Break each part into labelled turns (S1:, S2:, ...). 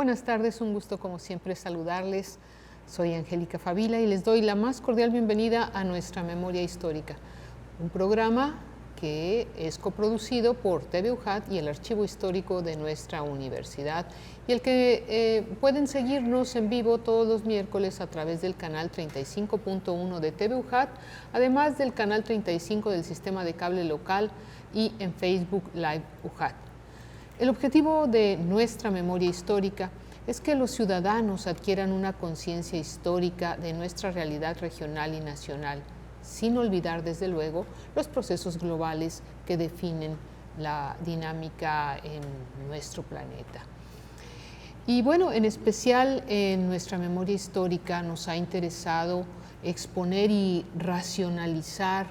S1: Buenas tardes, un gusto como siempre saludarles. Soy Angélica Favila y les doy la más cordial bienvenida a nuestra Memoria Histórica, un programa que es coproducido por TV UJAT y el Archivo Histórico de nuestra universidad, y el que pueden seguirnos en vivo todos los miércoles a través del canal 35.1 de TV UJAT, además del canal 35 del sistema de cable local y en Facebook Live UJAT. El objetivo de nuestra memoria histórica es que los ciudadanos adquieran una conciencia histórica de nuestra realidad regional y nacional, sin olvidar, desde luego, los procesos globales que definen la dinámica en nuestro planeta. Y bueno, en especial en nuestra memoria histórica nos ha interesado exponer y racionalizar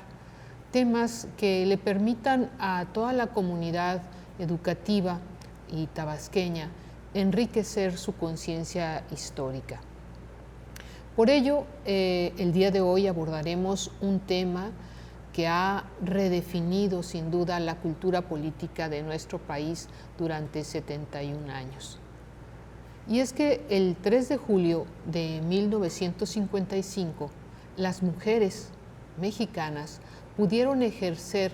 S1: temas que le permitan a toda la comunidad educativa y tabasqueña enriquecer su conciencia histórica. Por ello, el día de hoy abordaremos un tema que ha redefinido sin duda la cultura política de nuestro país durante 71 años. Y es que el 3 de julio de 1955, las mujeres mexicanas pudieron ejercer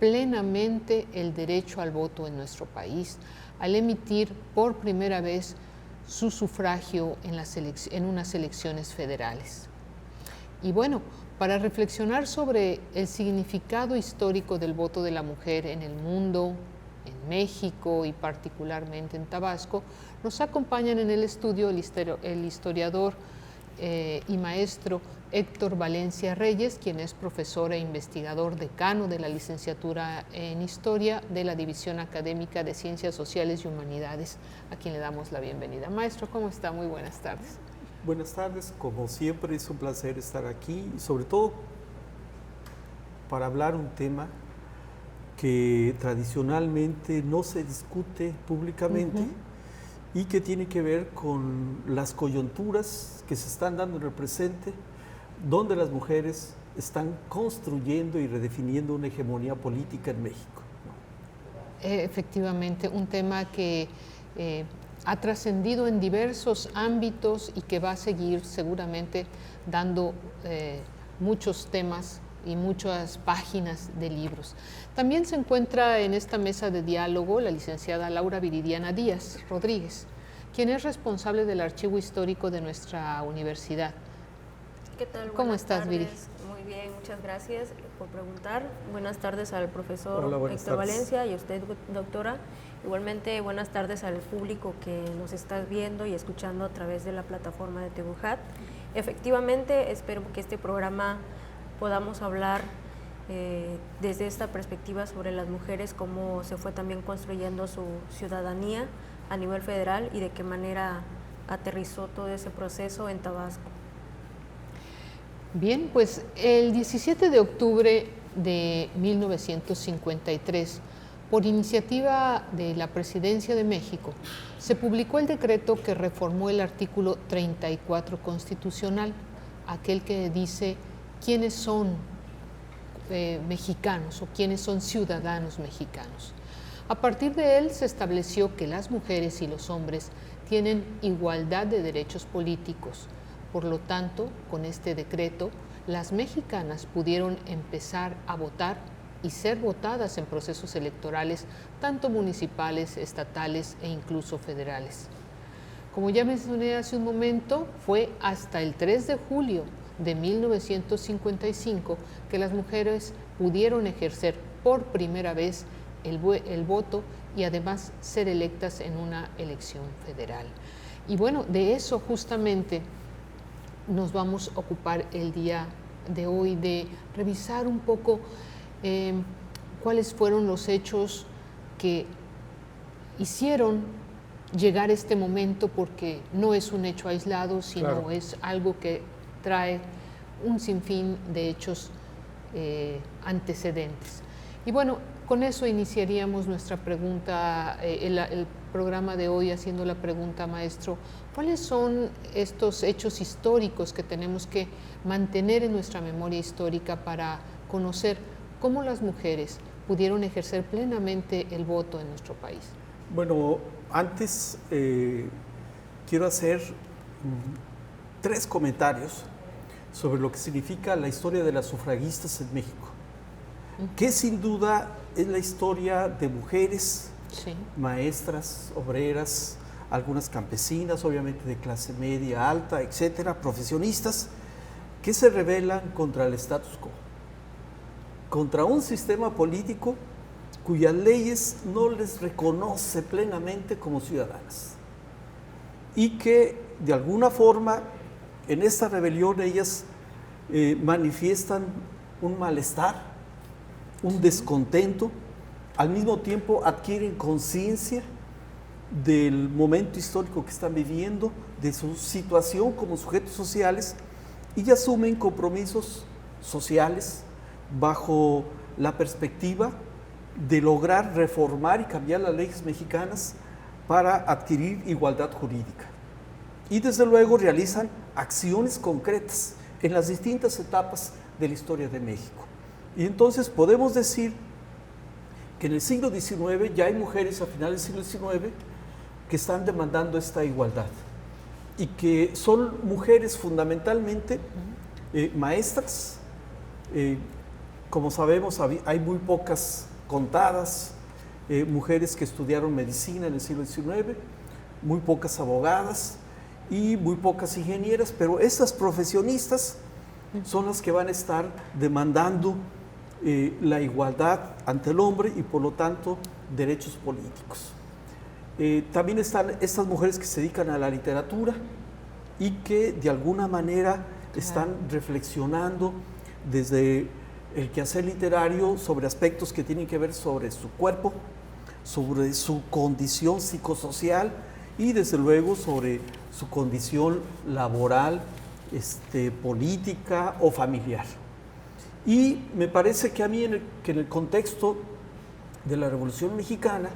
S1: plenamente el derecho al voto en nuestro país, al emitir por primera vez su sufragio en unas elecciones federales. Y bueno, para reflexionar sobre el significado histórico del voto de la mujer en el mundo, en México y particularmente en Tabasco, nos acompañan en el estudio el historiador y maestro Héctor Valencia Reyes, quien es profesor e investigador decano de la licenciatura en Historia de la División Académica de Ciencias Sociales y Humanidades, a quien le damos la bienvenida. Maestro, ¿cómo está? Muy buenas tardes.
S2: Buenas tardes, como siempre es un placer estar aquí, y sobre todo para hablar un tema que tradicionalmente no se discute públicamente y que tiene que ver con las coyunturas que se están dando en el presente, donde las mujeres están construyendo y redefiniendo una hegemonía política en México.
S1: Efectivamente, un tema que ha trascendido en diversos ámbitos y que va a seguir seguramente dando muchos temas y muchas páginas de libros. También se encuentra en esta mesa de diálogo la licenciada Laura Viridiana Díaz Rodríguez, quien es responsable del archivo histórico de nuestra universidad.
S3: ¿Qué tal?
S1: ¿Cómo estás, Viri?
S3: Muy bien, muchas gracias por preguntar. Buenas tardes al profesor
S2: tardes.
S3: Héctor Valencia y a usted, doctora. Igualmente, buenas tardes al público que nos está viendo y escuchando a través de la plataforma de TV UJAT. Efectivamente, espero que este programa podamos hablar desde esta perspectiva sobre las mujeres, cómo se fue también construyendo su ciudadanía a nivel federal y de qué manera aterrizó todo ese proceso en Tabasco.
S1: Bien, pues el 17 de octubre de 1953, por iniciativa de la Presidencia de México, se publicó el decreto que reformó el artículo 34 constitucional, aquel que dice quiénes son mexicanos o quiénes son ciudadanos mexicanos. A partir de él se estableció que las mujeres y los hombres tienen igualdad de derechos políticos. Por lo tanto, con este decreto, las mexicanas pudieron empezar a votar y ser votadas en procesos electorales, tanto municipales, estatales e incluso federales. Como ya mencioné hace un momento, fue hasta el 3 de julio de 1955 que las mujeres pudieron ejercer por primera vez el voto y además ser electas en una elección federal. Y bueno, de eso justamente nos vamos a ocupar el día de hoy, de revisar un poco cuáles fueron los hechos que hicieron llegar a este momento, porque no es un hecho aislado, sino claro, es algo que trae un sinfín de hechos antecedentes. Y bueno, con eso iniciaríamos nuestra pregunta, el programa de hoy, haciendo la pregunta, maestro, ¿cuáles son estos hechos históricos que tenemos que mantener en nuestra memoria histórica para conocer cómo las mujeres pudieron ejercer plenamente el voto en nuestro país?
S2: Bueno, antes quiero hacer 3 comentarios sobre lo que significa la historia de las sufragistas en México, que sin duda es la historia de mujeres,
S1: Sí.
S2: maestras, obreras, algunas campesinas, obviamente de clase media, alta, etcétera, profesionistas, que se rebelan contra el status quo, contra un sistema político cuyas leyes no les reconoce plenamente como ciudadanas y que de alguna forma en esta rebelión ellas manifiestan un malestar, un descontento, al mismo tiempo adquieren conciencia del momento histórico que están viviendo, de su situación como sujetos sociales, y asumen compromisos sociales bajo la perspectiva de lograr reformar y cambiar las leyes mexicanas para adquirir igualdad jurídica. Y desde luego realizan acciones concretas en las distintas etapas de la historia de México. Y entonces podemos decir que en el siglo XIX ya hay mujeres a finales del siglo XIX que están demandando esta igualdad y que son mujeres fundamentalmente maestras. Como sabemos, hay muy pocas contadas mujeres que estudiaron medicina en el siglo XIX, muy pocas abogadas y muy pocas ingenieras, pero estas profesionistas son las que van a estar demandando la igualdad ante el hombre y por lo tanto derechos políticos. También están estas mujeres que se dedican a la literatura y que de alguna manera están reflexionando desde el quehacer literario sobre aspectos que tienen que ver sobre su cuerpo, sobre su condición psicosocial y desde luego sobre su condición laboral, política o familiar. Y me parece que a mí que en el contexto de la Revolución Mexicana,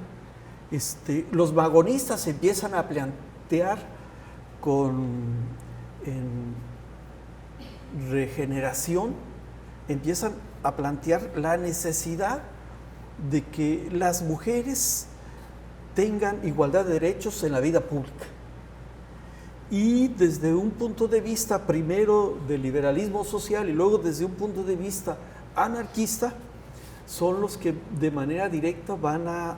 S2: los vagonistas empiezan a plantear en Regeneración, empiezan a plantear la necesidad de que las mujeres tengan igualdad de derechos en la vida pública. Y desde un punto de vista primero del liberalismo social y luego desde un punto de vista anarquista, son los que de manera directa van a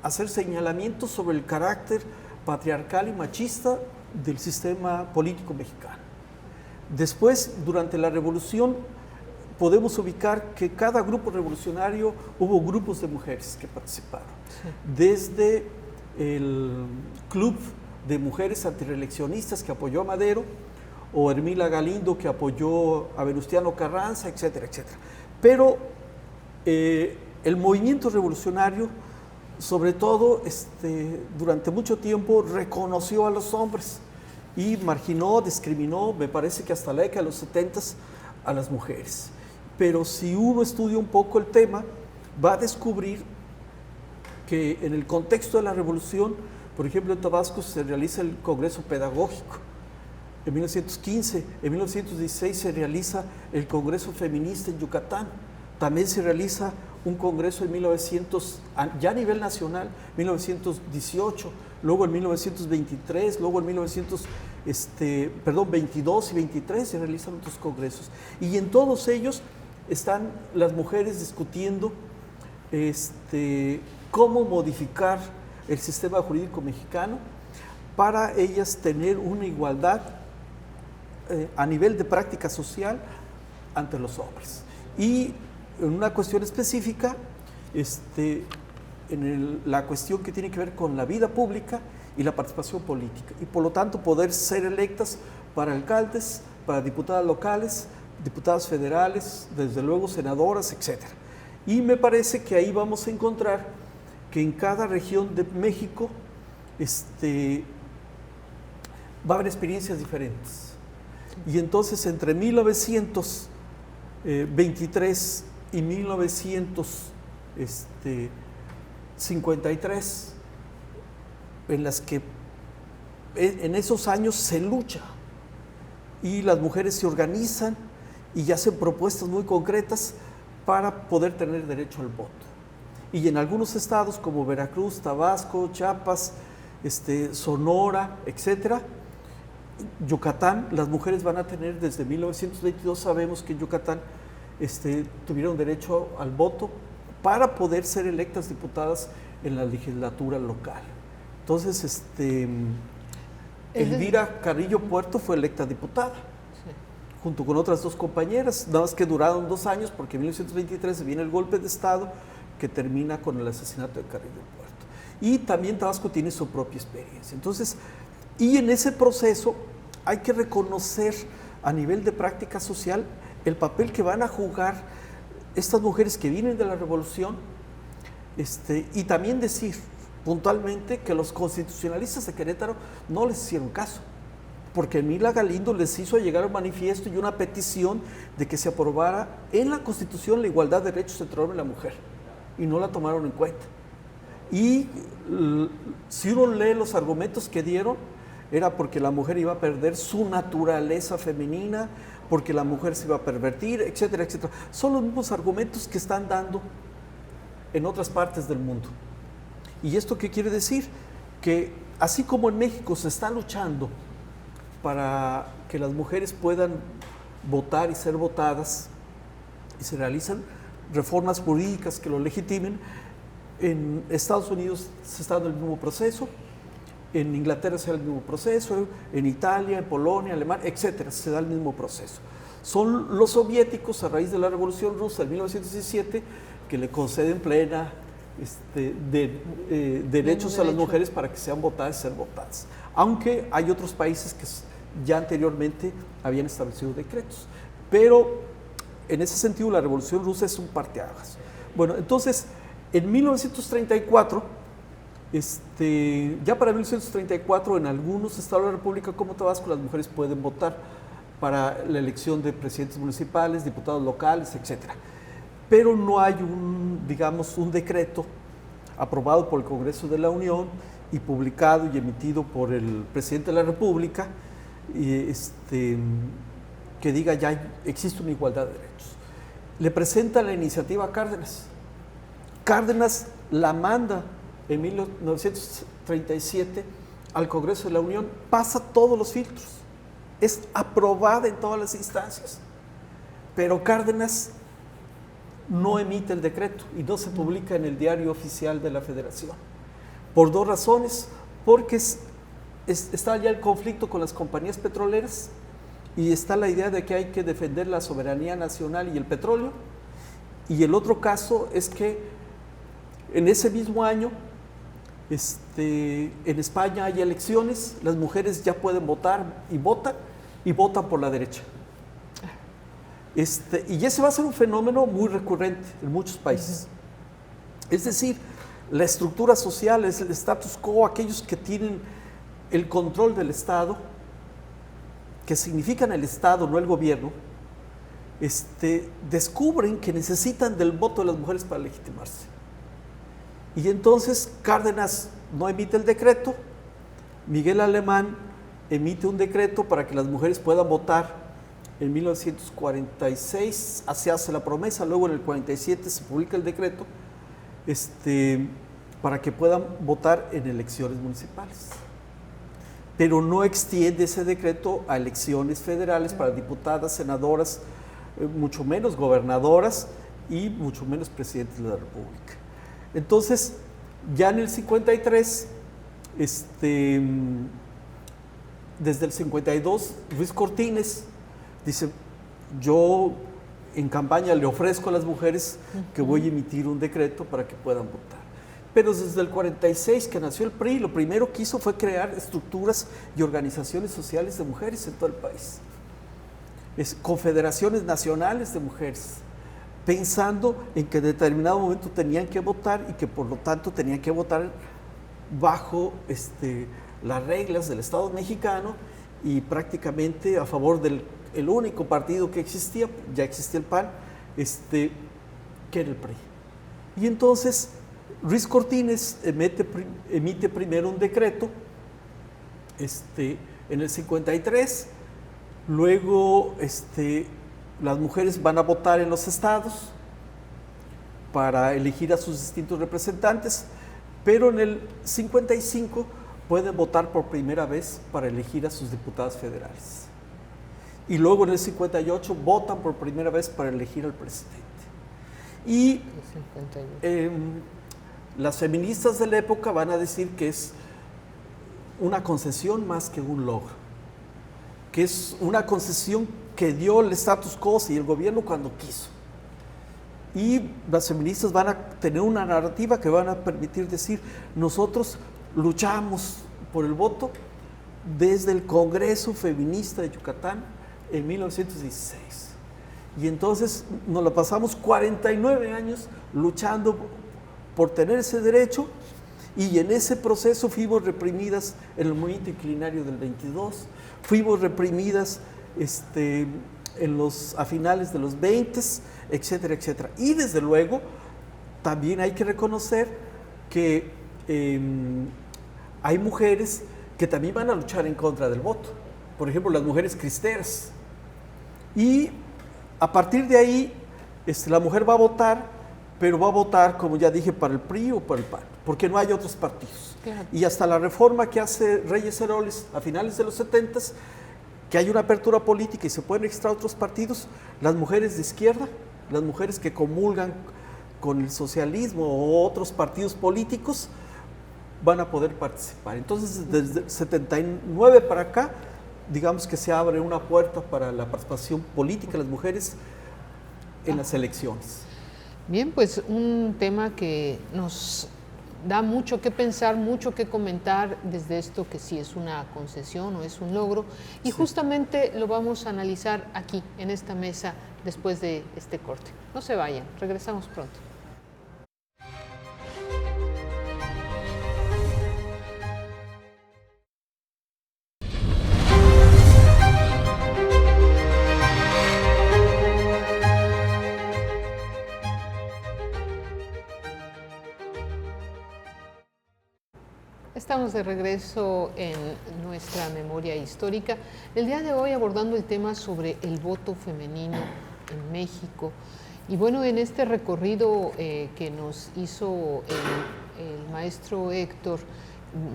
S2: hacer señalamientos sobre el carácter patriarcal y machista del sistema político mexicano. Después, durante la Revolución, podemos ubicar que cada grupo revolucionario hubo grupos de mujeres que participaron. Sí. Desde el Club de Mujeres Antireeleccionistas que apoyó a Madero, o Hermila Galindo que apoyó a Venustiano Carranza, etcétera, etcétera. Pero el movimiento revolucionario, sobre todo, durante mucho tiempo reconoció a los hombres y marginó, discriminó, me parece que hasta la década de los 70 a las mujeres. Pero si uno estudia un poco el tema, va a descubrir que en el contexto de la revolución, por ejemplo, en Tabasco se realiza el Congreso Pedagógico en 1915, en 1916 se realiza el Congreso Feminista en Yucatán, también se realiza un congreso en 1900, ya a nivel nacional, 1918, luego en 1923, luego en 22 y 23 se realizan otros congresos. Y en todos ellos están las mujeres discutiendo cómo modificar el sistema jurídico mexicano para ellas tener una igualdad a nivel de práctica social ante los hombres. Y en una cuestión específica, la cuestión que tiene que ver con la vida pública y la participación política, y por lo tanto poder ser electas para alcaldes, para diputadas locales, diputadas federales, desde luego senadoras, etc. Y me parece que ahí vamos a encontrar que en cada región de México va a haber experiencias diferentes. Y entonces entre 1923 y 1953, en esos años se lucha y las mujeres se organizan y hacen propuestas muy concretas para poder tener derecho al voto. Y en algunos estados como Veracruz, Tabasco, Chiapas, Sonora, etcétera. Yucatán, las mujeres van a tener desde 1922, sabemos que en Yucatán tuvieron derecho al voto para poder ser electas diputadas en la legislatura local. Entonces, Elvira Carrillo Puerto fue electa diputada, sí, junto con otras 2 compañeras, nada más que duraron 2 años porque en 1923 viene el golpe de Estado que termina con el asesinato de Carrillo Puerto. Y también Tabasco tiene su propia experiencia. Entonces, y en ese proceso hay que reconocer a nivel de práctica social el papel que van a jugar estas mujeres que vienen de la revolución, y también decir puntualmente que los constitucionalistas de Querétaro no les hicieron caso, porque Mila Galindo les hizo llegar un manifiesto y una petición de que se aprobara en la Constitución la igualdad de derechos entre el hombre y la mujer, y no la tomaron en cuenta. Y si uno lee los argumentos que dieron, era porque la mujer iba a perder su naturaleza femenina, porque la mujer se iba a pervertir, etcétera, etcétera. Son los mismos argumentos que están dando en otras partes del mundo. ¿Y esto qué quiere decir? Que así como en México se está luchando para que las mujeres puedan votar y ser votadas, y se realizan reformas jurídicas que lo legitimen, en Estados Unidos se está dando el mismo proceso, en Inglaterra se da el mismo proceso, en Italia, en Polonia, Alemania, etcétera, se da el mismo proceso. Son los soviéticos, a raíz de la Revolución Rusa de 1917, que le conceden plena derechos a las mujeres para que sean votadas y ser votadas. Aunque hay otros países que ya anteriormente habían establecido decretos. Pero en ese sentido la Revolución Rusa es un parteaguas. Bueno, entonces, en 1934... ya para 1934 en algunos estados de la República como Tabasco las mujeres pueden votar para la elección de presidentes municipales, diputados locales, etcétera. Pero no hay un decreto aprobado por el Congreso de la Unión y publicado y emitido por el presidente de la República que diga ya existe una igualdad de derechos. Le presenta la iniciativa a Cárdenas. Cárdenas la manda en 1937 al Congreso de la Unión, pasa todos los filtros, es aprobada en todas las instancias, pero Cárdenas no emite el decreto y no se publica en el Diario Oficial de la Federación, por 2 razones, porque está ya el conflicto con las compañías petroleras y está la idea de que hay que defender la soberanía nacional y el petróleo, y el otro caso es que en ese mismo año en España hay elecciones, las mujeres ya pueden votar y votan por la derecha. Y ese va a ser un fenómeno muy recurrente en muchos países. Es decir, la estructura social, el status quo, aquellos que tienen el control del Estado, que significan el Estado, no el gobierno, descubren que necesitan del voto de las mujeres para legitimarse. Y entonces Cárdenas no emite el decreto, Miguel Alemán emite un decreto para que las mujeres puedan votar. En 1946 se hace la promesa, luego en el 47 se publica el decreto para que puedan votar en elecciones municipales. Pero no extiende ese decreto a elecciones federales para diputadas, senadoras, mucho menos gobernadoras y mucho menos presidentes de la República. Entonces, ya en el 53, desde el 52, Ruiz Cortines dice, yo en campaña le ofrezco a las mujeres que voy a emitir un decreto para que puedan votar. Pero desde el 46 que nació el PRI, lo primero que hizo fue crear estructuras y organizaciones sociales de mujeres en todo el país. Confederaciones nacionales de mujeres, pensando en que en determinado momento tenían que votar y que por lo tanto tenían que votar bajo las reglas del Estado mexicano y prácticamente a favor del único partido que existía, ya existía el PAN, que era el PRI. Y entonces Ruiz Cortines emite primero un decreto en el 53, luego las mujeres van a votar en los estados para elegir a sus distintos representantes, pero en el 55 pueden votar por primera vez para elegir a sus diputados federales. Y luego en el 58 votan por primera vez para elegir al presidente. Y las feministas de la época van a decir que es una concesión más que un logro, que es una concesión que dio el status quo y el gobierno cuando quiso. Y las feministas van a tener una narrativa que van a permitir decir, nosotros luchamos por el voto desde el Congreso Feminista de Yucatán en 1916. Y entonces nos la pasamos 49 años luchando por tener ese derecho, y en ese proceso fuimos reprimidas en el movimiento inclinario del 22, fuimos reprimidas a finales de los 20, etcétera, etcétera. Y desde luego también hay que reconocer que hay mujeres que también van a luchar en contra del voto. Por ejemplo, las mujeres cristeras. Y a partir de ahí, la mujer va a votar, pero va a votar, como ya dije, para el PRI o para el PAN, porque no hay otros partidos.
S1: Claro.
S2: Y hasta la reforma que hace Reyes Heroles a finales de los 70s, que hay una apertura política y se pueden registrar otros partidos, las mujeres de izquierda, las mujeres que comulgan con el socialismo o otros partidos políticos, van a poder participar. Entonces, desde el 79 para acá, digamos que se abre una puerta para la participación política de las mujeres en las elecciones.
S1: Bien, pues un tema que nos da mucho que pensar, mucho que comentar desde esto que sí es una concesión o es un logro, y justamente lo vamos a analizar aquí en esta mesa después de este corte. No se vayan, regresamos pronto. Estamos de regreso en nuestra memoria histórica. El día de hoy abordando el tema sobre el voto femenino en México. Y bueno, en este recorrido que nos hizo el maestro Héctor,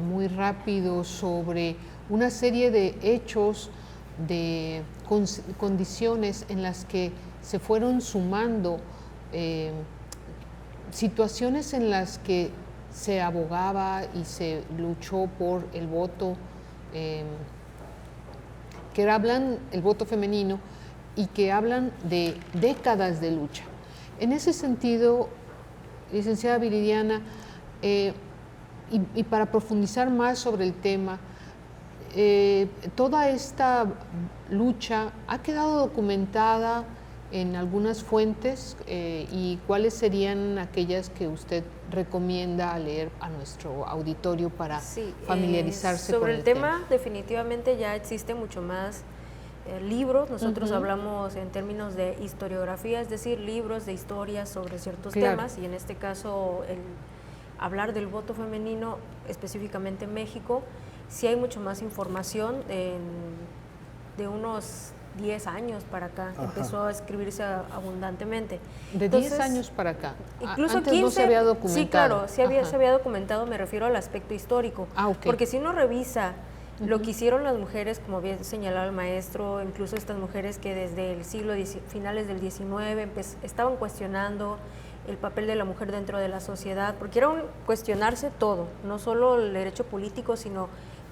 S1: muy rápido, sobre una serie de hechos, de condiciones en las que se fueron sumando situaciones en las que se abogaba y se luchó por el voto, que hablan el voto femenino y que hablan de décadas de lucha. En ese sentido, licenciada Viridiana, y para profundizar más sobre el tema, toda esta lucha ha quedado documentada en algunas fuentes, y cuáles serían aquellas que usted recomienda leer a nuestro auditorio para familiarizarse con el tema.
S3: Sobre el tema, definitivamente ya existe mucho más libros. Nosotros hablamos en términos de historiografía, es decir, libros de historia sobre ciertos temas, y en este caso el hablar del voto femenino, específicamente en México, sí hay mucho más información. De unos 10 años para acá empezó a escribirse abundantemente.
S1: De 10 años para acá.
S3: Incluso
S1: antes
S3: 15,
S1: no se había documentado.
S3: Sí, claro, se había documentado, me refiero al aspecto histórico. Porque si uno revisa lo que hicieron las mujeres, como bien señalaba el maestro, incluso estas mujeres que desde el finales del 19 estaban cuestionando el papel de la mujer dentro de la sociedad, porque era cuestionarse todo, no solo el derecho político, sino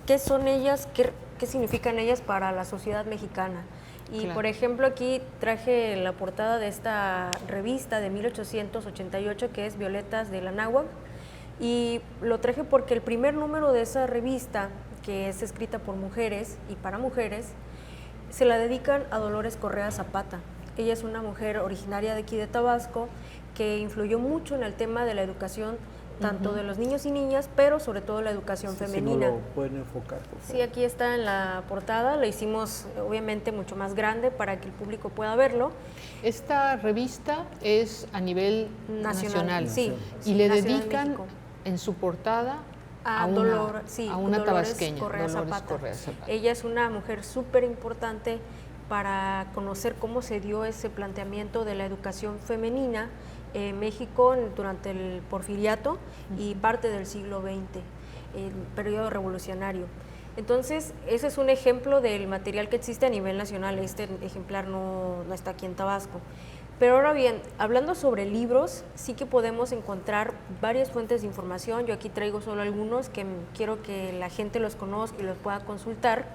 S3: qué son ellas, qué significan ellas para la sociedad mexicana. Y por ejemplo, aquí traje la portada de esta revista de 1888, que es Violetas de la Náhuac, y lo traje porque el primer número de esa revista, que es escrita por mujeres y para mujeres, se la dedican a Dolores Correa Zapata. Ella es una mujer originaria de aquí de Tabasco, que influyó mucho en el tema de la educación, tanto de los niños y niñas, pero sobre todo la educación femenina.
S2: Si no lo pueden enfocar, por favor.
S3: Sí, aquí está en la portada, la hicimos obviamente mucho más grande para que el público pueda verlo.
S1: Esta revista es a nivel nacional,
S3: sí,
S1: y le dedican en su portada a una tabasqueña,
S3: Dolores Correa Zapata. Ella es una mujer súper importante para conocer cómo se dio ese planteamiento de la educación femenina en México durante el Porfiriato y parte del siglo XX. el periodo revolucionario. Entonces, ese es un ejemplo del material que existe a nivel nacional. Este ejemplar no está aquí en Tabasco. Pero ahora bien, hablando sobre libros, sí que podemos encontrar varias fuentes de información. Yo aquí traigo solo algunos que quiero que la gente los conozca y los pueda consultar.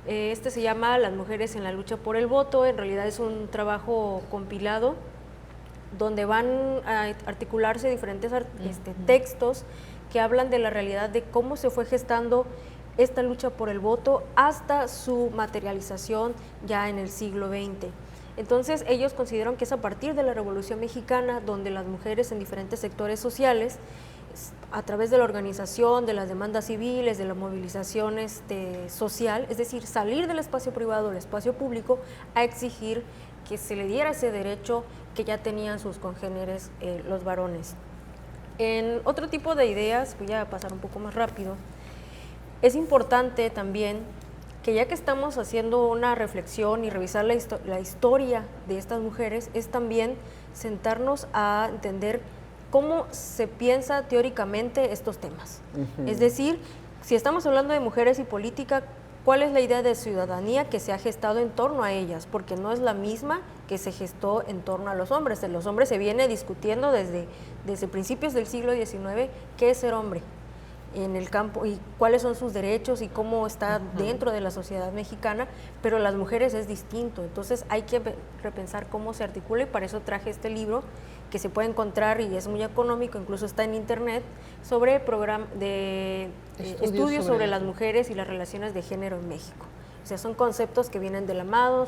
S3: Este se llama Las mujeres en la lucha por el voto. En realidad es un trabajo compilado donde van a articularse diferentes textos que hablan de la realidad de cómo se fue gestando esta lucha por el voto hasta su materialización ya en el siglo XX. Entonces ellos consideran que es a partir de la Revolución Mexicana donde las mujeres en diferentes sectores sociales, a través de la organización, de las demandas civiles, de la movilización social, es decir, salir del espacio privado al espacio público a exigir que se le diera ese derecho que ya tenían sus congéneres los varones. En otro tipo de ideas, voy a pasar un poco más rápido, es importante también que ya que estamos haciendo una reflexión y revisar la historia de estas mujeres, es también sentarnos a entender cómo se piensa teóricamente estos temas. Es decir, si estamos hablando de mujeres y política, ¿cuál es la idea de ciudadanía que se ha gestado en torno a ellas? Porque no es la misma que se gestó en torno a los hombres. En los hombres se viene discutiendo desde principios del siglo XIX qué es ser hombre en el campo y cuáles son sus derechos y cómo está dentro de la sociedad mexicana, pero las mujeres es distinto. Entonces hay que repensar cómo se articula y para eso traje este libro que se puede encontrar y es muy económico, incluso está en internet, sobre estudios sobre las mujeres y las relaciones de género en México. O sea, son conceptos que vienen de la mano,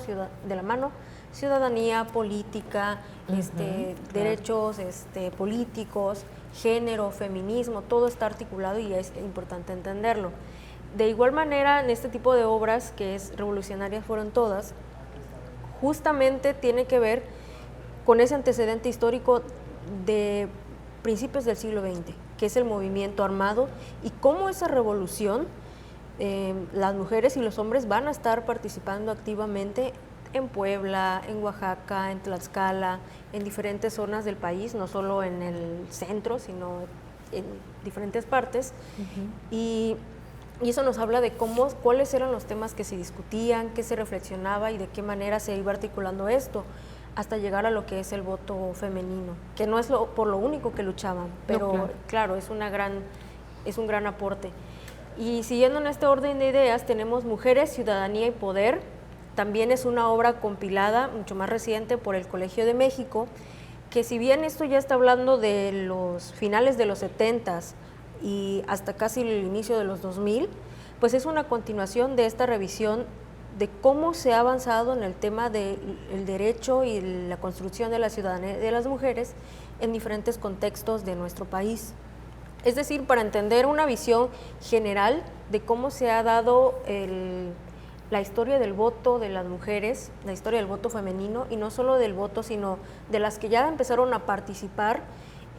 S3: ciudadanía, política, derechos políticos, género, feminismo, todo está articulado y es importante entenderlo. De igual manera, en este tipo de obras, que es revolucionarias fueron todas, justamente tiene que ver con ese antecedente histórico de principios del siglo XX, que es el movimiento armado y cómo esa revolución, las mujeres y los hombres van a estar participando activamente en Puebla, en Oaxaca, en Tlaxcala, en diferentes zonas del país, no solo en el centro, sino en diferentes partes. Y eso nos habla de cuáles eran los temas que se discutían, qué se reflexionaba y de qué manera se iba articulando esto, hasta llegar a lo que es el voto femenino, que no es por lo único que luchaban, pero no, claro, es un gran aporte. Y siguiendo en este orden de ideas, tenemos Mujeres, Ciudadanía y Poder. También es una obra compilada, mucho más reciente, por el Colegio de México, que si bien esto ya está hablando de los finales de los 70s y hasta casi el inicio de los 2000, pues es una continuación de esta revisión de cómo se ha avanzado en el tema del derecho y la construcción de la ciudadanía de las mujeres en diferentes contextos de nuestro país. Es decir, para entender una visión general de cómo se ha dado la historia del voto de las mujeres, la historia del voto femenino, y no solo del voto, sino de las que ya empezaron a participar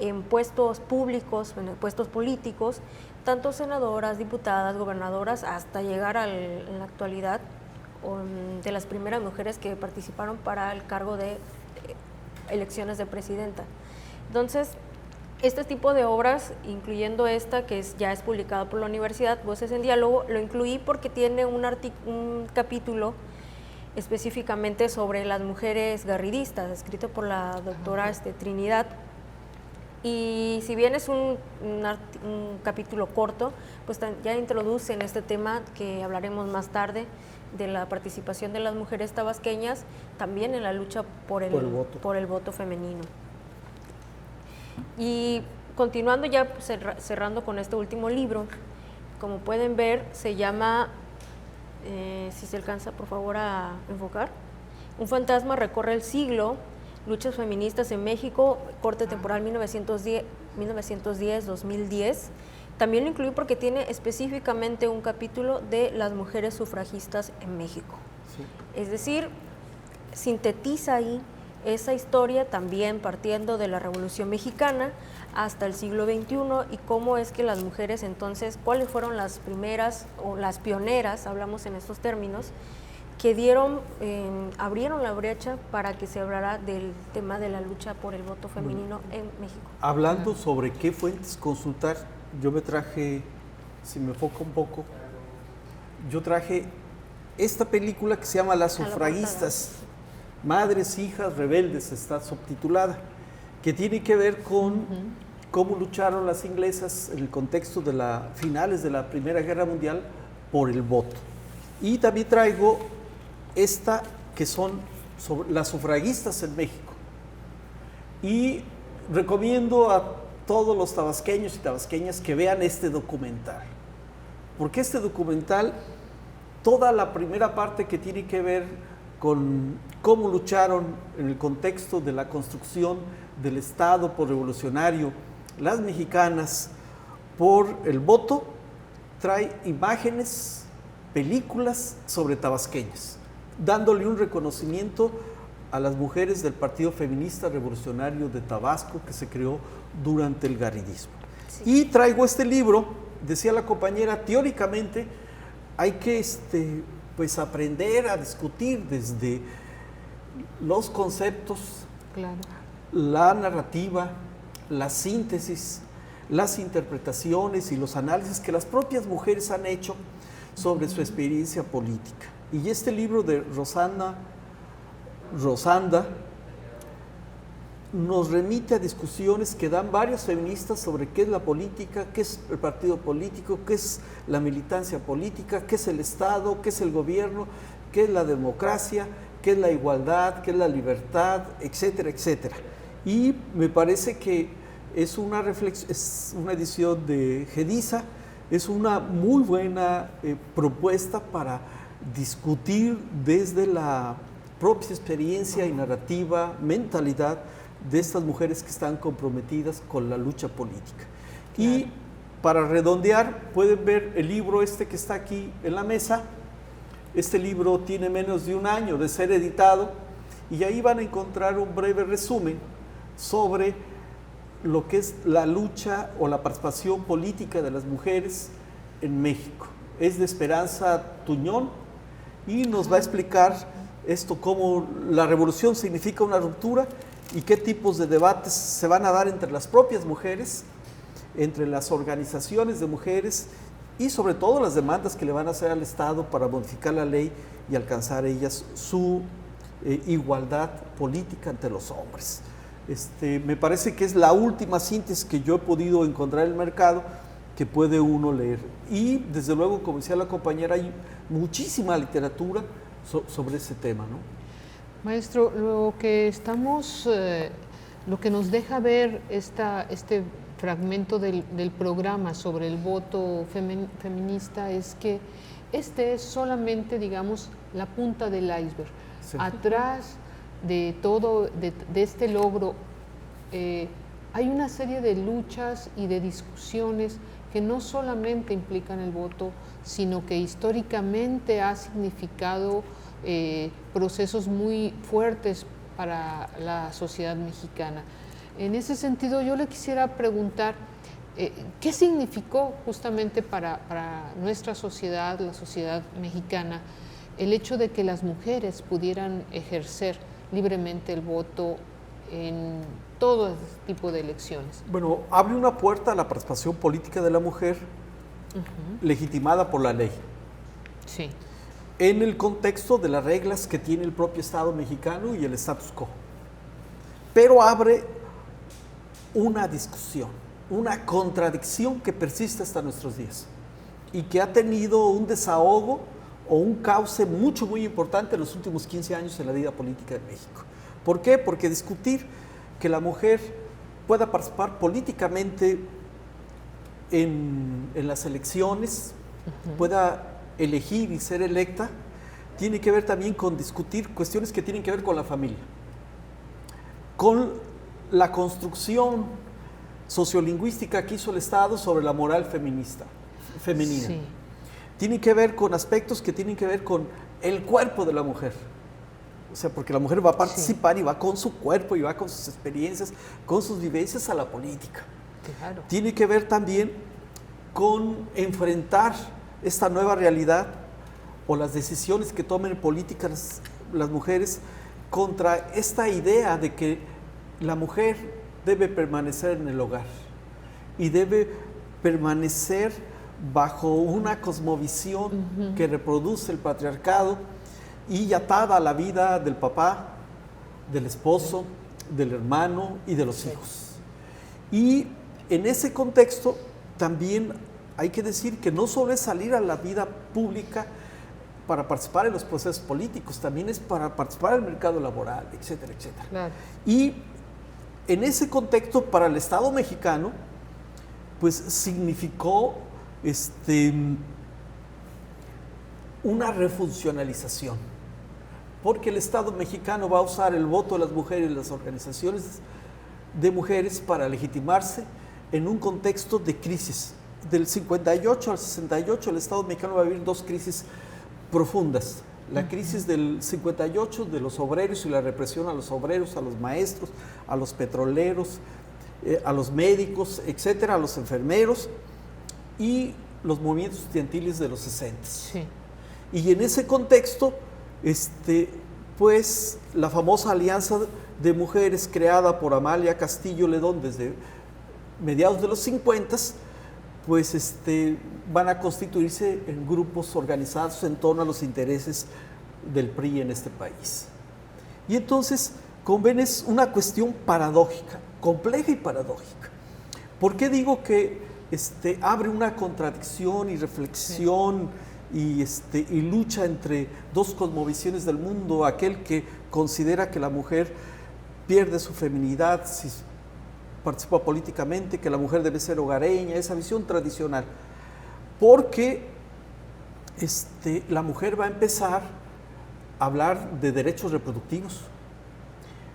S3: en puestos públicos, en puestos políticos, tanto senadoras, diputadas, gobernadoras, hasta llegar en la actualidad de las primeras mujeres que participaron para el cargo de elecciones de presidenta. Entonces, este tipo de obras, incluyendo esta que ya es publicada por la Universidad Voces en Diálogo, lo incluí porque tiene un capítulo específicamente sobre las mujeres garridistas, escrito por la doctora Trinidad. Y si bien es un capítulo corto, pues ya introduce en este tema que hablaremos más tarde de la participación de las mujeres tabasqueñas también en la lucha por el voto femenino. Y continuando ya, cerrando con este último libro, como pueden ver, se llama, si se alcanza por favor a enfocar, Un fantasma recorre el siglo, luchas feministas en México, corte temporal 1910-2010. También lo incluí porque tiene específicamente un capítulo de las mujeres sufragistas en México. Sí. Es decir, sintetiza ahí esa historia también partiendo de la Revolución Mexicana hasta el siglo XXI y cómo es que las mujeres entonces, cuáles fueron las primeras o las pioneras, hablamos en estos términos, que abrieron la brecha para que se hablara del tema de la lucha por el voto femenino en México.
S2: Hablando sobre qué fuentes consultar, yo me traje si me enfoco un poco, yo traje esta película que se llama Las sufragistas, Madres, Hijas, Rebeldes, está subtitulada, que tiene que ver con cómo lucharon las inglesas en el contexto de finales de la Primera Guerra Mundial por el voto. Y también traigo esta que son sobre las sufragistas en México. Y recomiendo a todos los tabasqueños y tabasqueñas que vean este documental, porque este documental, toda la primera parte que tiene que ver con cómo lucharon en el contexto de la construcción del Estado por revolucionario, las mexicanas, por el voto, trae imágenes, películas sobre tabasqueñas, dándole un reconocimiento a las mujeres del Partido Feminista Revolucionario de Tabasco que se creó durante el garridismo. Sí. Y traigo este libro, decía la compañera, teóricamente hay que pues aprender a discutir desde los conceptos, claro, la narrativa, la síntesis, las interpretaciones y los análisis que las propias mujeres han hecho sobre su experiencia política. Y este libro de Rosanda nos remite a discusiones que dan varios feministas sobre qué es la política, qué es el partido político, qué es la militancia política, qué es el Estado, qué es el gobierno, qué es la democracia, qué es la igualdad, qué es la libertad, etcétera, etcétera. Y me parece que es una edición de Gedisa, es una muy buena propuesta para discutir desde la propia experiencia y narrativa, mentalidad de estas mujeres que están comprometidas con la lucha política. Claro. Y para redondear, pueden ver el libro que está aquí en la mesa. Este libro tiene menos de un año de ser editado y ahí van a encontrar un breve resumen sobre lo que es la lucha o la participación política de las mujeres en México. Es de Esperanza Tuñón y nos va a explicar cómo la revolución significa una ruptura y qué tipos de debates se van a dar entre las propias mujeres, entre las organizaciones de mujeres y sobre todo las demandas que le van a hacer al Estado para modificar la ley y alcanzar ellas su igualdad política ante los hombres. Me parece que es la última síntesis que yo he podido encontrar en el mercado que puede uno leer. Y desde luego, como decía la compañera, hay muchísima literatura sobre ese tema, ¿no?
S1: Maestro, lo que nos deja ver este fragmento del programa sobre el voto feminista es que este es solamente, digamos, la punta del iceberg. Sí. Atrás de todo, de este logro, hay una serie de luchas y de discusiones que no solamente implican el voto, sino que históricamente ha significado procesos muy fuertes para la sociedad mexicana. En ese sentido, yo le quisiera preguntar, ¿qué significó justamente para nuestra sociedad, la sociedad mexicana, el hecho de que las mujeres pudieran ejercer libremente el voto en todo tipo de elecciones?
S2: Bueno, abre una puerta a la participación política de la mujer, legitimada por la ley.
S1: Sí.
S2: En el contexto de las reglas que tiene el propio Estado mexicano y el status quo. Pero abre una discusión, una contradicción que persiste hasta nuestros días y que ha tenido un desahogo o un cauce muy importante en los últimos 15 años en la vida política de México. ¿Por qué? Porque discutir que la mujer pueda participar políticamente en las elecciones, pueda elegir y ser electa, tiene que ver también con discutir cuestiones que tienen que ver con la familia, con la construcción sociolingüística que hizo el Estado sobre la moral femenina. Sí. Tiene que ver con aspectos que tienen que ver con el cuerpo de la mujer. O sea, porque la mujer va a participar, sí, y va con su cuerpo y va con sus experiencias, con sus vivencias a la política.
S1: Claro.
S2: Tiene que ver también con enfrentar esta nueva realidad o las decisiones que tomen en política las mujeres contra esta idea de que la mujer debe permanecer en el hogar y debe permanecer bajo una cosmovisión que reproduce el patriarcado y atada a la vida del papá, del esposo, del hermano y de los hijos. Y en ese contexto también hay que decir que no solo es salir a la vida pública para participar en los procesos políticos, también es para participar en el mercado laboral, etcétera, etcétera.
S1: Claro.
S2: Y en ese contexto, para el Estado mexicano, pues significó una refuncionalización, porque el Estado mexicano va a usar el voto de las mujeres y las organizaciones de mujeres para legitimarse en un contexto de crisis. Del 58 al 68 el Estado mexicano va a vivir dos crisis profundas. La crisis del 58 de los obreros y la represión a los obreros, a los maestros, a los petroleros, a los médicos, etcétera, a los enfermeros, y los movimientos estudiantiles de los 60.
S1: Sí.
S2: Y en ese contexto, pues la famosa Alianza de Mujeres creada por Amalia Castillo Ledón desde mediados de los 50, pues van a constituirse en grupos organizados en torno a los intereses del PRI en este país. Y entonces, como ven, es una cuestión paradójica, compleja y paradójica. ¿Por qué digo que abre una contradicción y reflexión y lucha entre dos cosmovisiones del mundo? Aquel que considera que la mujer pierde su feminidad si participa políticamente, que la mujer debe ser hogareña, esa visión tradicional. Porque la mujer va a empezar a hablar de derechos reproductivos.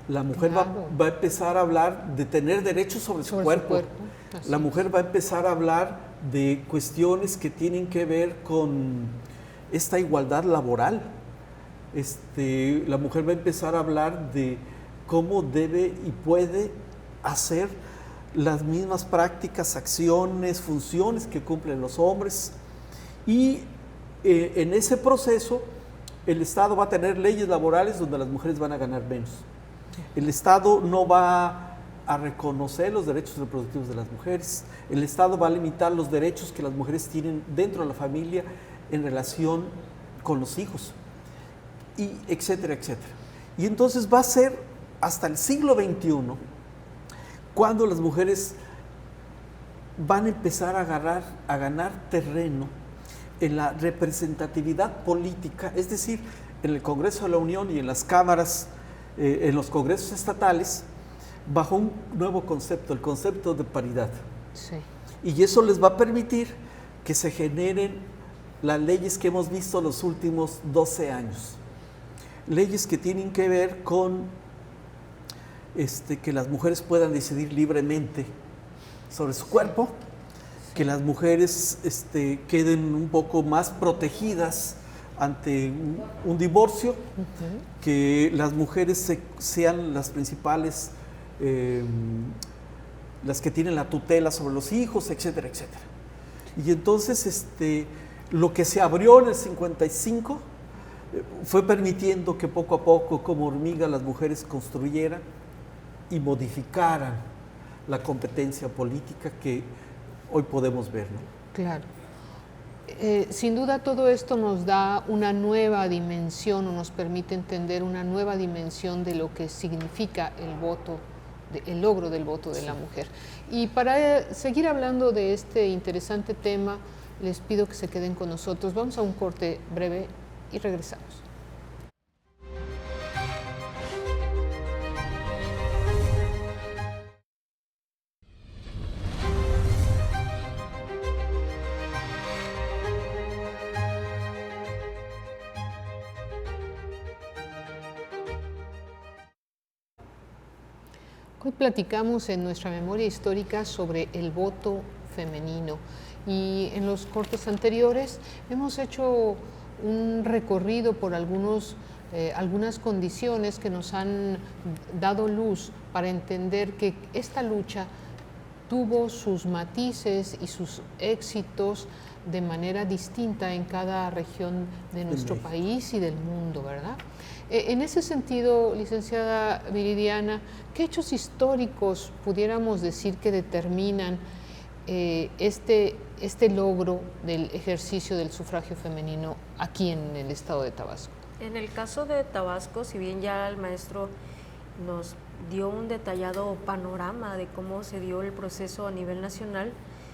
S2: La mujer va a empezar a hablar de tener derechos sobre su cuerpo. La mujer va a empezar a hablar de cuestiones que tienen que ver con esta igualdad laboral. La mujer va a empezar a hablar de cómo debe y puede hacer las mismas prácticas, acciones, funciones que cumplen los hombres. Y en ese proceso el Estado va a tener leyes laborales donde las mujeres van a ganar menos. El Estado no va a reconocer los derechos reproductivos de las mujeres. El Estado va a limitar los derechos que las mujeres tienen dentro de la familia en relación con los hijos, y etcétera, etcétera. Y entonces va a ser hasta el siglo XXI cuando las mujeres van a empezar a ganar terreno en la representatividad política, es decir, en el Congreso de la Unión y en las cámaras, en los congresos estatales, bajo un nuevo concepto, el concepto de paridad.
S1: Sí.
S2: Y eso les va a permitir que se generen las leyes que hemos visto los últimos 12 años. Leyes que tienen que ver con que las mujeres puedan decidir libremente sobre su cuerpo, que las mujeres queden un poco más protegidas ante un divorcio, que las mujeres sean las principales, las que tienen la tutela sobre los hijos, etcétera, etcétera. Y entonces lo que se abrió en el 55 fue permitiendo que poco a poco, como hormiga, las mujeres construyeran y modificaran la competencia política que hoy podemos ver, ¿no?
S1: Claro. Sin duda todo esto nos da una nueva dimensión o nos permite entender una nueva dimensión de lo que significa el voto, el logro del voto de la mujer. Y para seguir hablando de este interesante tema, les pido que se queden con nosotros. Vamos a un corte breve y regresamos. Hoy platicamos en nuestra memoria histórica sobre el voto femenino y en los cortes anteriores hemos hecho un recorrido por algunas condiciones que nos han dado luz para entender que esta lucha tuvo sus matices y sus éxitos de manera distinta en cada región de nuestro país y del mundo, ¿verdad? En ese sentido, licenciada Viridiana, ¿qué hechos históricos pudiéramos decir que determinan este logro del ejercicio del sufragio femenino aquí en el estado de Tabasco?
S3: En el caso de Tabasco, si bien ya el maestro nos dio un detallado panorama de cómo se dio el proceso a nivel nacional,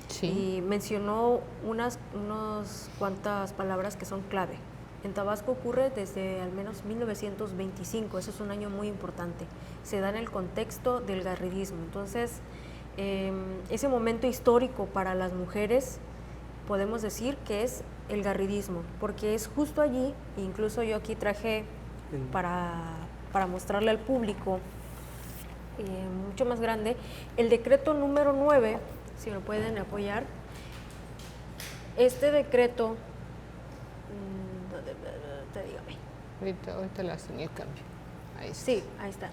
S1: Sí.
S3: y mencionó unas cuantas palabras que son clave. En Tabasco ocurre desde al menos 1925, eso es un año muy importante. Se da en el contexto del garridismo. Entonces, ese momento histórico para las mujeres, podemos decir que es el garridismo, porque es justo allí, incluso yo aquí traje para mostrarle al público mucho más grande, el decreto número 9, si me pueden apoyar. Este decreto, dígame.
S1: Ahorita le hacen el cambio. Ahí está.
S3: Sí, ahí está.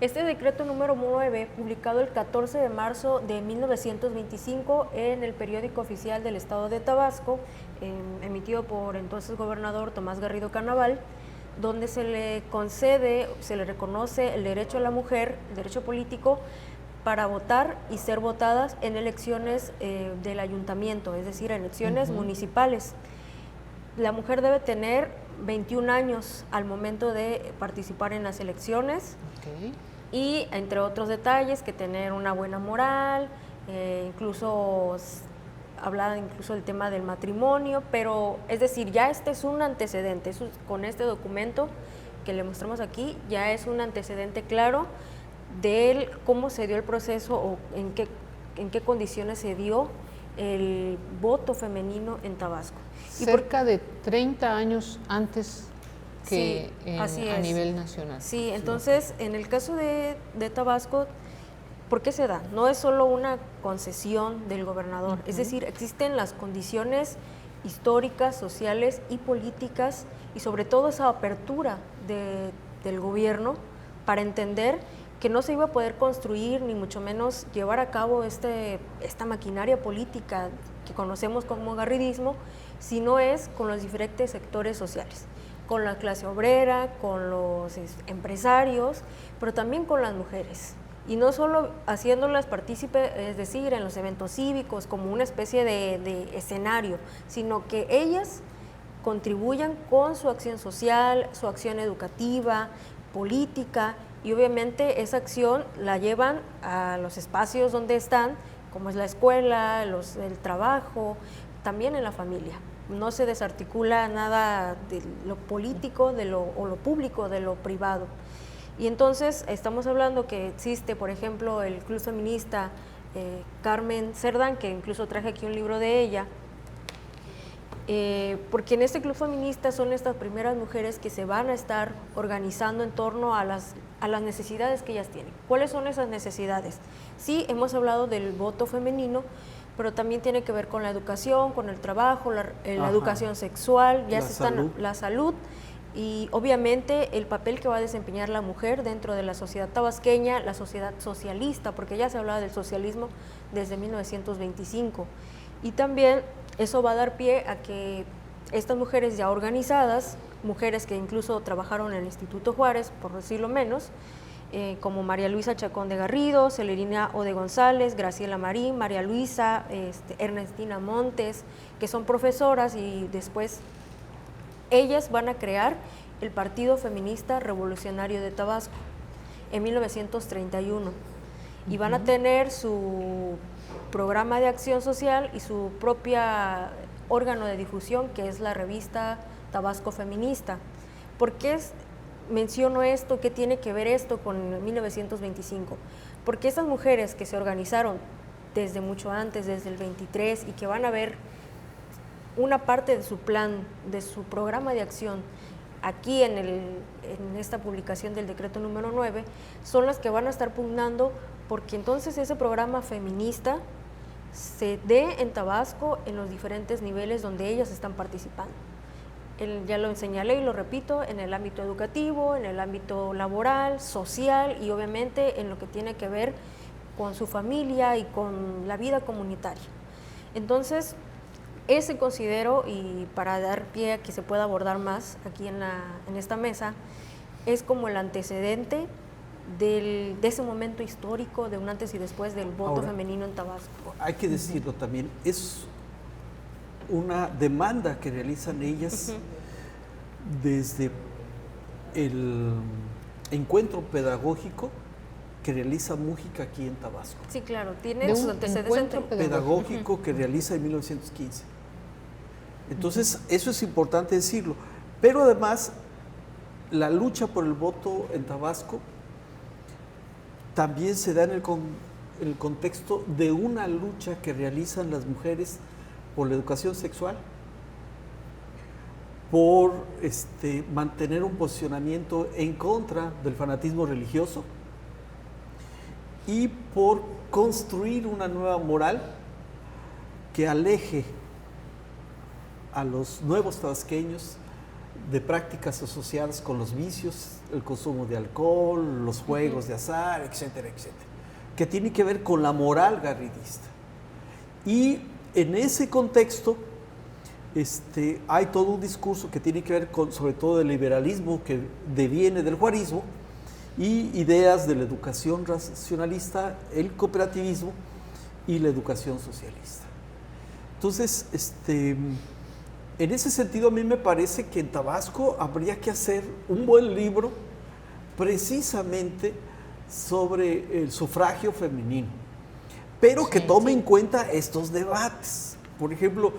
S3: Este decreto número 9, publicado el 14 de marzo de 1925 en el periódico oficial del estado de Tabasco, emitido por entonces gobernador Tomás Garrido Canaval, donde se le concede, se le reconoce el derecho a la mujer, el derecho político, para votar y ser votadas en elecciones del ayuntamiento, es decir, en elecciones municipales. La mujer debe tener 21 años al momento de participar en las elecciones.
S1: Okay.
S3: Y entre otros detalles, que tener una buena moral, incluso hablar incluso del tema del matrimonio, pero es decir, ya este es un antecedente, con este documento que le mostramos aquí, ya es un antecedente claro de cómo se dio el proceso o en qué condiciones se dio el voto femenino en Tabasco.
S1: Cerca de 30 años antes que
S3: sí,
S1: a nivel nacional.
S3: Sí, entonces en el caso de Tabasco, ¿por qué se da? No es solo una concesión del gobernador, es decir, existen las condiciones históricas, sociales y políticas, y sobre todo esa apertura del gobierno para entender que no se iba a poder construir ni mucho menos llevar a cabo esta maquinaria política que conocemos como garridismo, sino es con los diferentes sectores sociales, con la clase obrera, con los empresarios, pero también con las mujeres. Y no solo haciéndolas partícipes, es decir, en los eventos cívicos como una especie de escenario, sino que ellas contribuyan con su acción social, su acción educativa, política, y obviamente esa acción la llevan a los espacios donde están, como es la escuela, el trabajo, también en la familia. No se desarticula nada de lo político o lo público de lo privado. Y entonces estamos hablando que existe, por ejemplo, el club feminista Carmen Cerdán, que incluso traje aquí un libro de ella, porque en este club feminista son estas primeras mujeres que se van a estar organizando en torno a las necesidades que ellas tienen. ¿Cuáles son esas necesidades? Sí, hemos hablado del voto femenino, pero también tiene que ver con la educación, con el trabajo, la educación sexual, la salud, y obviamente el papel que va a desempeñar la mujer dentro de la sociedad tabasqueña, la sociedad socialista, porque ya se hablaba del socialismo desde 1925. Y también eso va a dar pie a que estas mujeres ya organizadas, mujeres que incluso trabajaron en el Instituto Juárez, por decirlo menos, como María Luisa Chacón de Garrido, Celerina Ode González, Graciela Marín, María Luisa, Ernestina Montes, que son profesoras, y después ellas van a crear el Partido Feminista Revolucionario de Tabasco en 1931 y van a tener su programa de acción social y su propia órgano de difusión, que es la revista Tabasco Feminista. ¿Por qué menciono esto? ¿Qué tiene que ver esto con 1925? Porque esas mujeres que se organizaron desde mucho antes, desde el 23, y que van a ver una parte de su plan, de su programa de acción, aquí en esta publicación del decreto número 9, son las que van a estar pugnando porque entonces ese programa feminista se dé en Tabasco en los diferentes niveles donde ellas están participando. Ya lo señalé y lo repito, en el ámbito educativo, en el ámbito laboral, social y obviamente en lo que tiene que ver con su familia y con la vida comunitaria. Entonces, ese considero, y para dar pie a que se pueda abordar más aquí en esta mesa, es como el antecedente de ese momento histórico, de un antes y después del voto femenino en Tabasco.
S2: Hay que decirlo también, es una demanda que realizan ellas desde el encuentro pedagógico que realiza Mújica aquí en Tabasco.
S3: Sí, claro, tiene sus antecedentes
S2: pedagógico que realiza en 1915. Entonces, eso es importante decirlo. Pero además, la lucha por el voto en Tabasco también se da en el contexto de una lucha que realizan las mujeres por la educación sexual, por mantener un posicionamiento en contra del fanatismo religioso y por construir una nueva moral que aleje a los nuevos tabasqueños de prácticas asociadas con los vicios, el consumo de alcohol, los juegos de azar, etcétera, etcétera, que tiene que ver con la moral garridista. Y en ese contexto hay todo un discurso que tiene que ver con, sobre todo, el liberalismo que deviene del juarismo y ideas de la educación racionalista, el cooperativismo y la educación socialista. Entonces, en ese sentido, a mí me parece que en Tabasco habría que hacer un buen libro precisamente sobre el sufragio femenino, pero que tome en cuenta estos debates. Por ejemplo,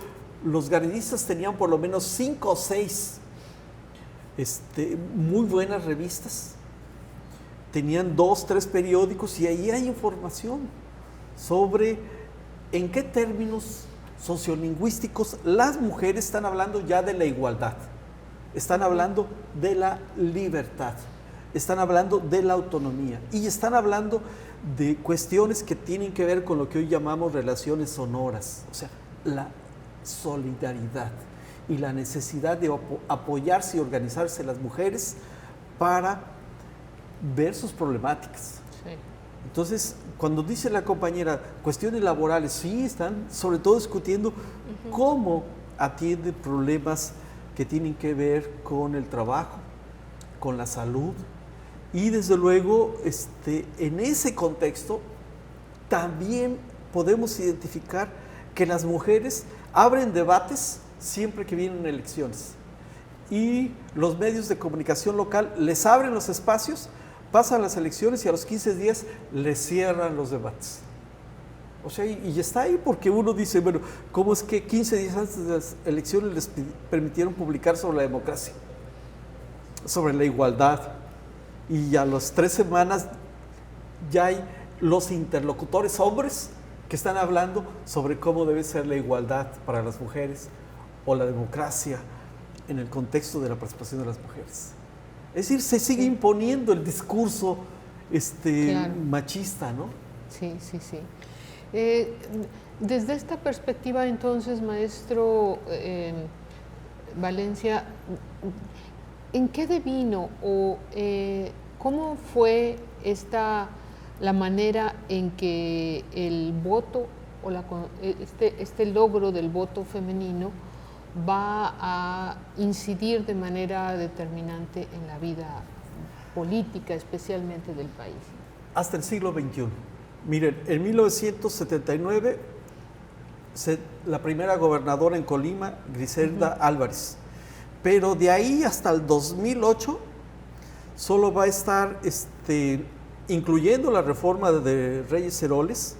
S2: los garridistas tenían por lo menos 5 o 6 muy buenas revistas, tenían 2 o 3 periódicos y ahí hay información sobre en qué términos sociolingüísticos las mujeres están hablando ya de la igualdad, están hablando de la libertad, están hablando de la autonomía y están hablando de cuestiones que tienen que ver con lo que hoy llamamos relaciones sonoras, o sea, la solidaridad y la necesidad de apoyarse y organizarse las mujeres para ver sus problemáticas. Sí. Entonces, cuando dice la compañera cuestiones laborales, sí, están sobre todo discutiendo cómo atiende problemas que tienen que ver con el trabajo, con la salud, y desde luego en ese contexto también podemos identificar que las mujeres abren debates siempre que vienen elecciones y los medios de comunicación local les abren los espacios, pasan las elecciones y a los 15 días les cierran los debates. O sea, y está ahí porque uno dice, bueno, ¿cómo es que 15 días antes de las elecciones les permitieron publicar sobre la democracia, sobre la igualdad? Y a las 3 semanas ya hay los interlocutores hombres que están hablando sobre cómo debe ser la igualdad para las mujeres o la democracia en el contexto de la participación de las mujeres. Es decir, se sigue imponiendo el discurso claro, machista, ¿no?
S1: Sí, sí, sí. Desde esta perspectiva, entonces, maestro Valencia, ¿en qué devino o cómo fue la manera en que el voto o este logro del voto femenino va a incidir de manera determinante en la vida política, especialmente del país?
S2: Hasta el siglo XXI. Miren, en 1979, la primera gobernadora en Colima, Griselda Álvarez, pero de ahí hasta el 2008 solo va a estar, incluyendo la reforma de Reyes Heroles,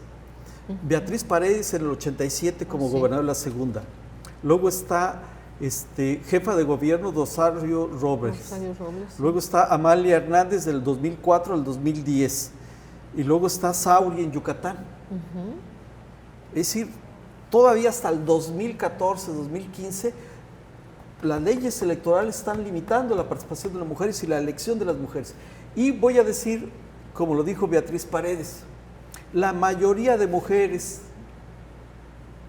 S2: Beatriz Paredes en el 87 como gobernadora de la segunda. Luego está jefa de gobierno Rosario Robles. Luego está Amalia Hernández del 2004 al 2010. Y luego está Sauri en Yucatán. Es decir, todavía hasta el 2014, 2015, las leyes electorales están limitando la participación de las mujeres y la elección de las mujeres. Y voy a decir, como lo dijo Beatriz Paredes, la mayoría de mujeres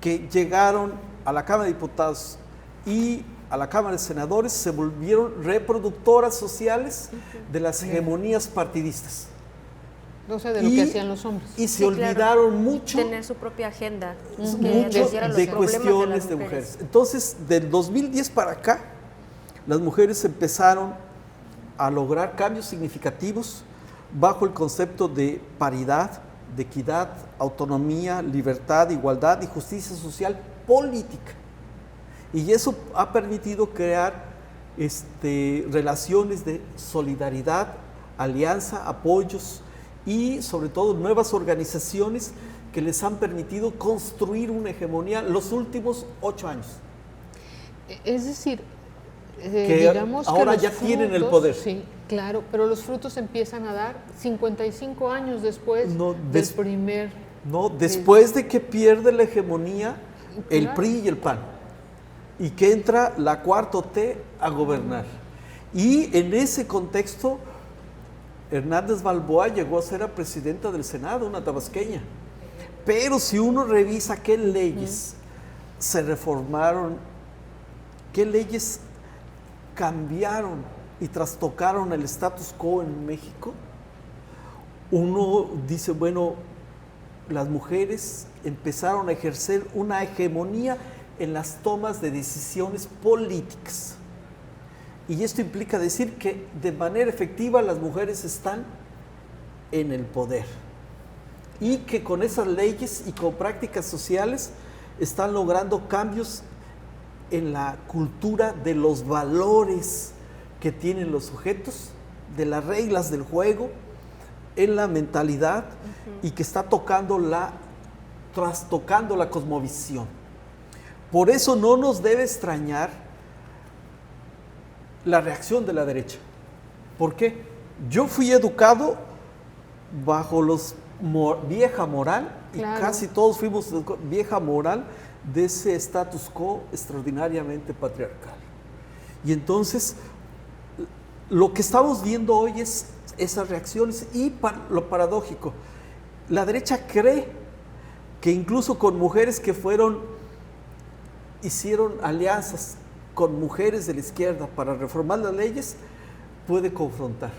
S2: que llegaron a la Cámara de Diputados y a la Cámara de Senadores se volvieron reproductoras sociales de las hegemonías partidistas.
S1: O sea, de lo que hacían los hombres.
S2: Y se olvidaron mucho,
S3: tener su propia agenda,
S2: mucho de cuestiones de mujeres. Entonces, del 2010 para acá, las mujeres empezaron a lograr cambios significativos bajo el concepto de paridad, de equidad, autonomía, libertad, igualdad y justicia social política. Y eso ha permitido crear relaciones de solidaridad, alianza, apoyos y sobre todo nuevas organizaciones que les han permitido construir una hegemonía los últimos 8 años.
S1: Es decir,
S2: que
S1: digamos
S2: ahora
S1: que
S2: ya tienen el poder.
S1: Sí, claro, pero los frutos empiezan a dar 55 años después del primer...
S2: No, después de que pierde la hegemonía el
S1: Claro.
S2: PRI y el PAN y que entra la 4T a gobernar. Y en ese contexto, Hernández Balboa llegó a ser la presidenta del Senado, una tabasqueña. Pero si uno revisa qué leyes se reformaron, qué leyes cambiaron y trastocaron el status quo en México, uno dice, bueno, las mujeres empezaron a ejercer una hegemonía en las tomas de decisiones políticas. Y esto implica decir que de manera efectiva las mujeres están en el poder. Y que con esas leyes y con prácticas sociales están logrando cambios en la cultura de los valores que tienen los sujetos, de las reglas del juego, en la mentalidad y que está trastocando la cosmovisión. Por eso no nos debe extrañar la reacción de la derecha. ¿Por qué? Yo fui educado bajo los vieja moral,
S1: claro.
S2: Y casi todos fuimos vieja moral de ese status quo extraordinariamente patriarcal. Y entonces, lo que estamos viendo hoy es esas reacciones y lo paradójico. La derecha cree que incluso con mujeres que hicieron alianzas con mujeres de la izquierda para reformar las leyes, puede confrontar.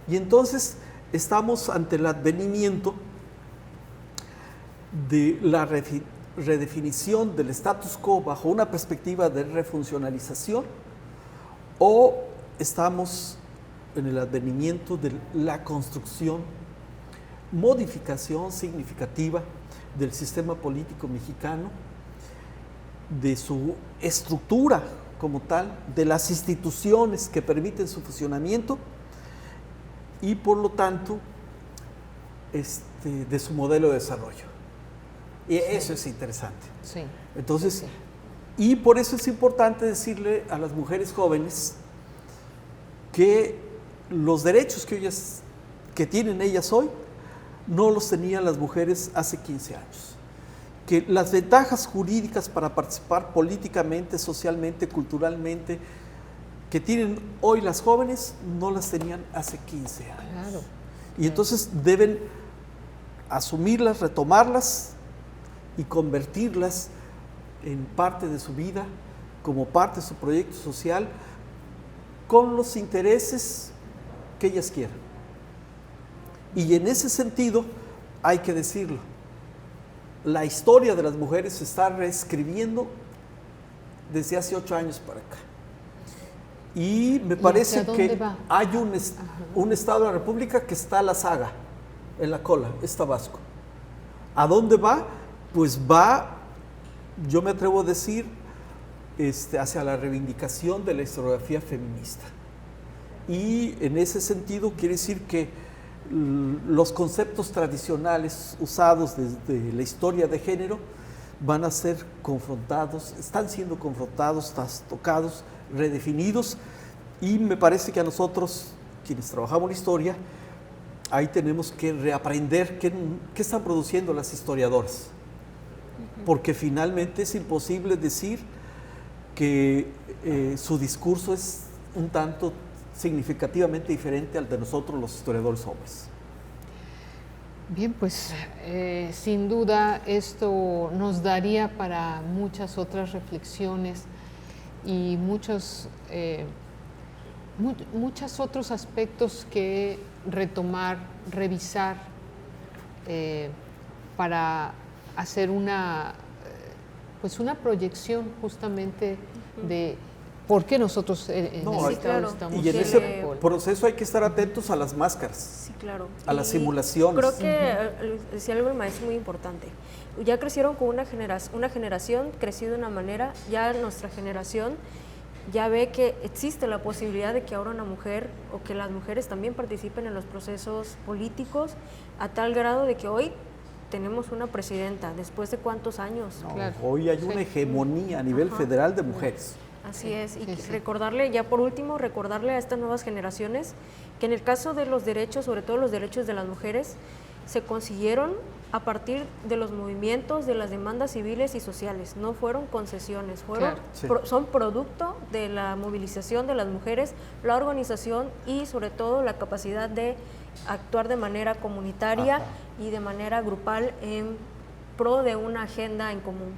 S2: Y entonces estamos ante el advenimiento de la redefinición del status quo bajo una perspectiva de refuncionalización, o estamos en el advenimiento de la construcción, modificación significativa del sistema político mexicano, de su estructura como tal, de las instituciones que permiten su funcionamiento y por lo tanto de su modelo de desarrollo. Y eso es interesante.
S1: Sí.
S2: Entonces,
S1: Sí.
S2: y por eso es importante decirle a las mujeres jóvenes que los derechos que tienen ellas hoy no los tenían las mujeres hace 15 años. Que las ventajas jurídicas para participar políticamente, socialmente, culturalmente, que tienen hoy las jóvenes, no las tenían hace 15 años.
S1: Claro.
S2: Y entonces deben asumirlas, retomarlas y convertirlas en parte de su vida, como parte de su proyecto social, con los intereses que ellas quieran. Y en ese sentido, hay que decirlo, la historia de las mujeres se está reescribiendo desde hace 8 años para acá. Y me parece que hay un estado de la República que está a la saga, en la cola, es Tabasco. ¿A dónde va? Pues va, yo me atrevo a decir, hacia la reivindicación de la historiografía feminista. Y en ese sentido quiere decir que los conceptos tradicionales usados desde la historia de género van a ser confrontados, están siendo confrontados, trastocados, redefinidos, y me parece que a nosotros, quienes trabajamos la historia, ahí tenemos que reaprender qué están produciendo las historiadoras, porque finalmente es imposible decir que su discurso es un tanto significativamente diferente al de nosotros los historiadores hombres.
S1: Bien, pues sin duda esto nos daría para muchas otras reflexiones y muchos otros aspectos que retomar, revisar para hacer una proyección justamente de por qué nosotros en
S3: claro.
S1: estamos
S2: Y en proceso hay que estar atentos a las máscaras.
S3: Sí, claro.
S2: A las simulaciones.
S3: Creo que decía algo el maestro muy importante. Ya crecieron con una generación, creció de una manera, ya nuestra generación ya ve que existe la posibilidad de que ahora una mujer o que las mujeres también participen en los procesos políticos a tal grado de que hoy tenemos una presidenta, después de cuántos años.
S2: No,
S1: Claro.
S2: hoy hay una hegemonía a nivel federal de mujeres.
S3: Así es, y
S1: sí.
S3: recordarle, ya por último, recordarle a estas nuevas generaciones que en el caso de los derechos, sobre todo los derechos de las mujeres, se consiguieron a partir de los movimientos, de las demandas civiles y sociales, no fueron concesiones, fueron,
S1: Claro.
S2: Sí.
S3: son producto de la movilización de las mujeres, la organización y sobre todo la capacidad de actuar de manera comunitaria
S2: Ajá.
S3: y de manera grupal en pro de una agenda en común.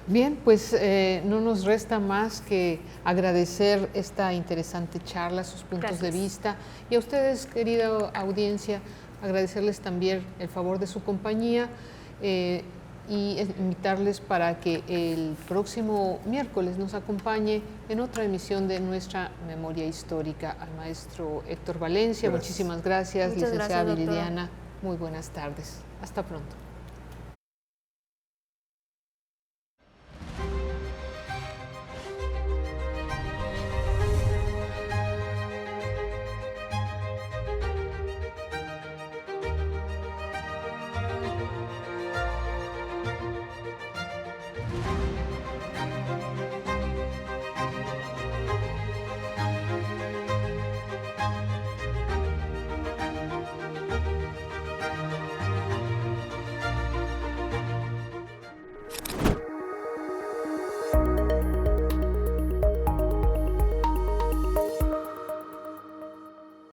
S1: Bien, pues no nos resta más que agradecer esta interesante charla, sus puntos de
S3: Gracias.
S1: vista, y a ustedes, querida audiencia, agradecerles también el favor de su compañía y invitarles para que el próximo miércoles nos acompañe en otra emisión de nuestra Memoria Histórica. Al maestro Héctor Valencia,
S2: Gracias.
S1: muchísimas gracias,
S3: Muchas
S1: licenciada
S3: gracias, doctora.
S1: Viridiana, muy buenas tardes. Hasta pronto.